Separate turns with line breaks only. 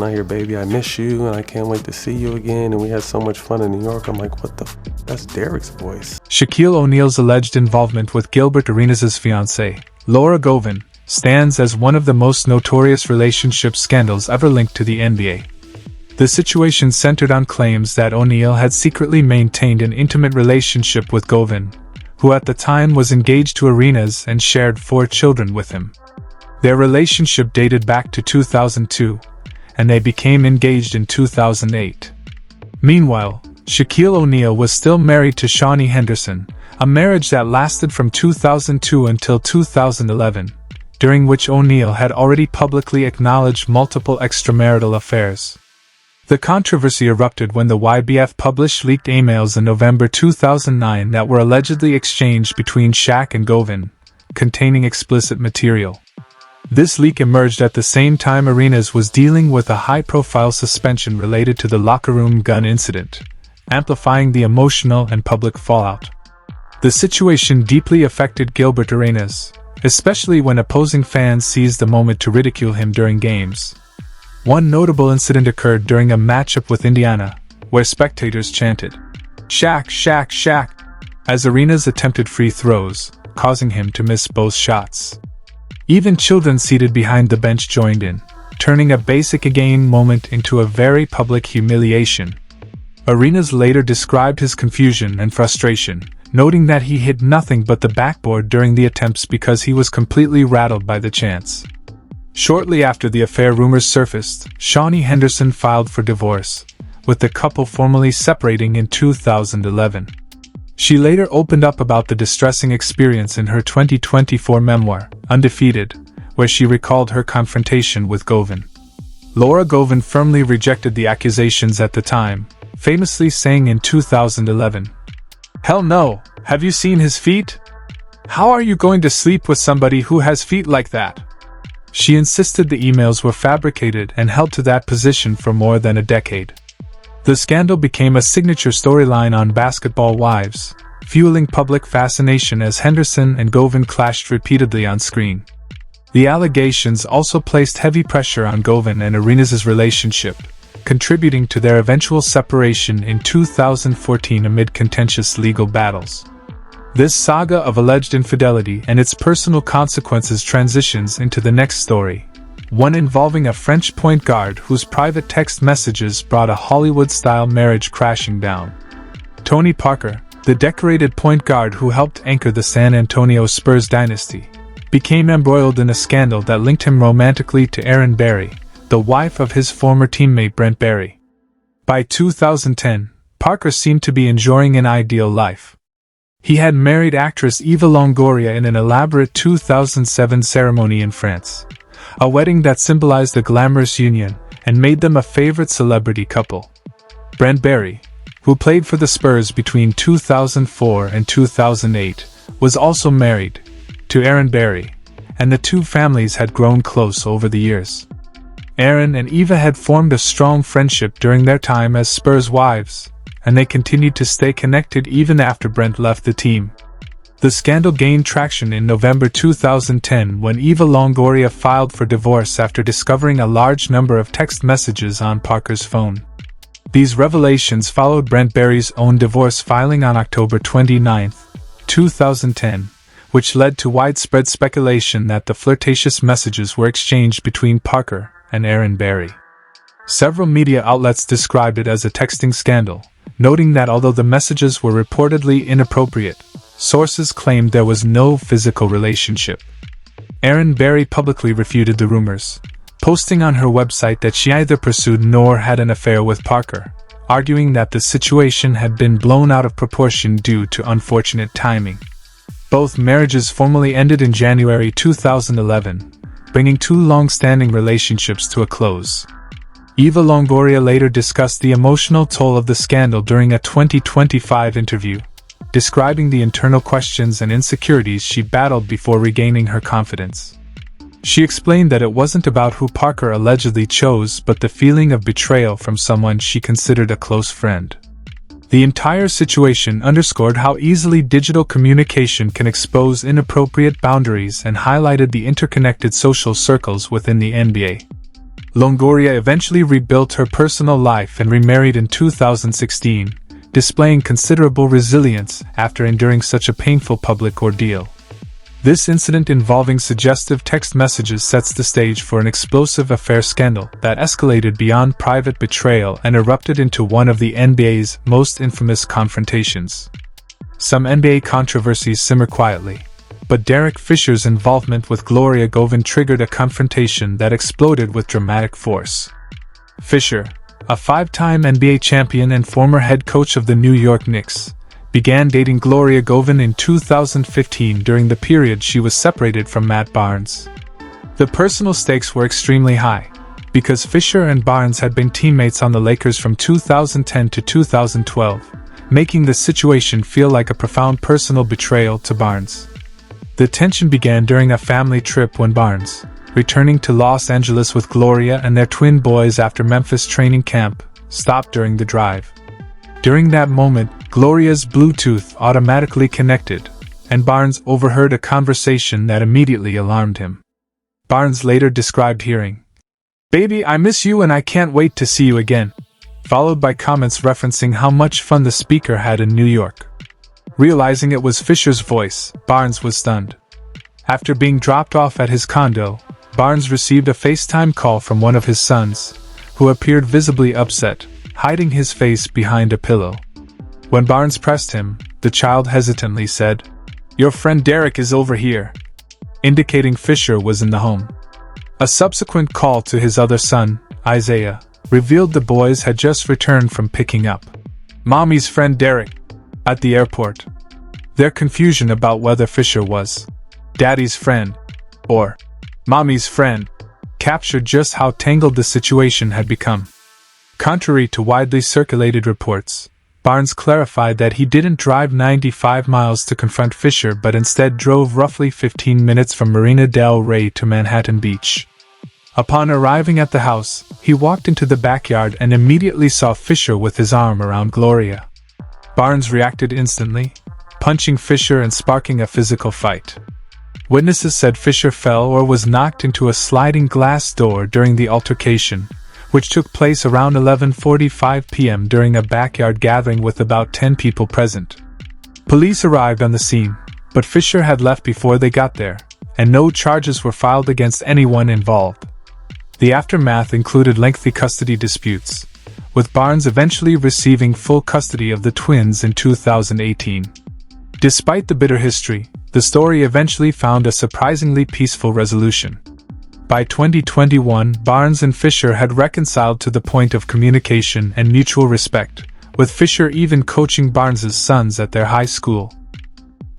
and I hear, baby, I miss you, and I can't wait to see you again, and we had so much fun in New York. I'm like, what the f? That's Derek's voice.
Shaquille O'Neal's alleged involvement with Gilbert Arenas' fiancée, Laura Govan, stands as one of the most notorious relationship scandals ever linked to the NBA. The situation centered on claims that O'Neal had secretly maintained an intimate relationship with Govan, who at the time was engaged to Arenas and shared 4 children with him. Their relationship dated back to 2002, and they became engaged in 2008. Meanwhile, Shaquille O'Neal was still married to Shawnee Henderson, a marriage that lasted from 2002 until 2011, during which O'Neal had already publicly acknowledged multiple extramarital affairs. The controversy erupted when the YBF published leaked emails in November 2009 that were allegedly exchanged between Shaq and Govan, containing explicit material. This leak emerged at the same time Arenas was dealing with a high-profile suspension related to the locker room gun incident, amplifying the emotional and public fallout. The situation deeply affected Gilbert Arenas, especially when opposing fans seized the moment to ridicule him during games. One notable incident occurred during a matchup with Indiana, where spectators chanted, "Shaq, Shaq, Shaq," as Arenas attempted free throws, causing him to miss both shots. Even children seated behind the bench joined in, turning a basic game moment into a very public humiliation. Arenas later described his confusion and frustration, noting that he hit nothing but the backboard during the attempts because he was completely rattled by the chants. Shortly after the affair rumors surfaced, Shawnee Henderson filed for divorce, with the couple formally separating in 2011. She later opened up about the distressing experience in her 2024 memoir, Undefeated, where she recalled her confrontation with Govan. Laura Govan firmly rejected the accusations at the time, famously saying in 2011, "Hell no, have you seen his feet? How are you going to sleep with somebody who has feet like that?" She insisted the emails were fabricated and held to that position for more than a decade. The scandal became a signature storyline on Basketball Wives, fueling public fascination as Henderson and Govan clashed repeatedly on screen. The allegations also placed heavy pressure on Govan and Arenas' relationship, contributing to their eventual separation in 2014 amid contentious legal battles. This saga of alleged infidelity and its personal consequences transitions into the next story, one involving a French point guard whose private text messages brought a Hollywood-style marriage crashing down. Tony Parker, the decorated point guard who helped anchor the San Antonio Spurs dynasty, became embroiled in a scandal that linked him romantically to Erin Barry, the wife of his former teammate Brent Barry. By 2010, Parker seemed to be enjoying an ideal life. He had married actress Eva Longoria in an elaborate 2007 ceremony in France, a wedding that symbolized a glamorous union and made them a favorite celebrity couple. Brent Barry, who played for the Spurs between 2004 and 2008, was also married to Erin Barry, and the two families had grown close over the years. Erin and Eva had formed a strong friendship during their time as Spurs wives, and they continued to stay connected even after Brent left the team. The scandal gained traction in November 2010 when Eva Longoria filed for divorce after discovering a large number of text messages on Parker's phone. These revelations followed Brent Barry's own divorce filing on October 29, 2010, which led to widespread speculation that the flirtatious messages were exchanged between Parker and Erin Barry. Several media outlets described it as a texting scandal, noting that although the messages were reportedly inappropriate, sources claimed there was no physical relationship. Erin Barry publicly refuted the rumors, posting on her website that she neither pursued nor had an affair with Parker, arguing that the situation had been blown out of proportion due to unfortunate timing. Both marriages formally ended in January 2011, bringing two long-standing relationships to a close. Eva Longoria later discussed the emotional toll of the scandal during a 2025 interview, describing the internal questions and insecurities she battled before regaining her confidence. She explained that it wasn't about who Parker allegedly chose but the feeling of betrayal from someone she considered a close friend. The entire situation underscored how easily digital communication can expose inappropriate boundaries and highlighted the interconnected social circles within the NBA. Longoria eventually rebuilt her personal life and remarried in 2016, displaying considerable resilience after enduring such a painful public ordeal. This incident involving suggestive text messages sets the stage for an explosive affair scandal that escalated beyond private betrayal and erupted into one of the NBA's most infamous confrontations. Some NBA controversies simmer quietly, but Derek Fisher's involvement with Gloria Govan triggered a confrontation that exploded with dramatic force. Fisher, a five-time NBA champion and former head coach of the New York Knicks, began dating Gloria Govan in 2015 during the period she was separated from Matt Barnes. The personal stakes were extremely high, because Fisher and Barnes had been teammates on the Lakers from 2010 to 2012, making the situation feel like a profound personal betrayal to Barnes. The tension began during a family trip when Barnes, returning to Los Angeles with Gloria and their twin boys after Memphis training camp, stopped during the drive. During that moment, Gloria's Bluetooth automatically connected, and Barnes overheard a conversation that immediately alarmed him. Barnes later described hearing, "Baby, I miss you and I can't wait to see you again," followed by comments referencing how much fun the speaker had in New York. Realizing it was Fisher's voice, Barnes was stunned. After being dropped off at his condo, Barnes received a FaceTime call from one of his sons, who appeared visibly upset, hiding his face behind a pillow. When Barnes pressed him, the child hesitantly said, "Your friend Derek is over here," indicating Fisher was in the home. A subsequent call to his other son, Isaiah, revealed the boys had just returned from picking up Mommy's friend Derek at the airport. Their confusion about whether Fisher was Daddy's friend or Mommy's friend captured just how tangled the situation had become. Contrary to widely circulated reports, Barnes clarified that he didn't drive 95 miles to confront Fisher but instead drove roughly 15 minutes from Marina del Rey to Manhattan Beach. Upon arriving at the house, he walked into the backyard and immediately saw Fisher with his arm around Gloria. Barnes reacted instantly, punching Fisher and sparking a physical fight. Witnesses said Fisher fell or was knocked into a sliding glass door during the altercation, which took place around 11:45 p.m. during a backyard gathering with about 10 people present. Police arrived on the scene, but Fisher had left before they got there, and no charges were filed against anyone involved. The aftermath included lengthy custody disputes, with Barnes eventually receiving full custody of the twins in 2018. Despite the bitter history, the story eventually found a surprisingly peaceful resolution. By 2021, Barnes and Fisher had reconciled to the point of communication and mutual respect, with Fisher even coaching Barnes's sons at their high school.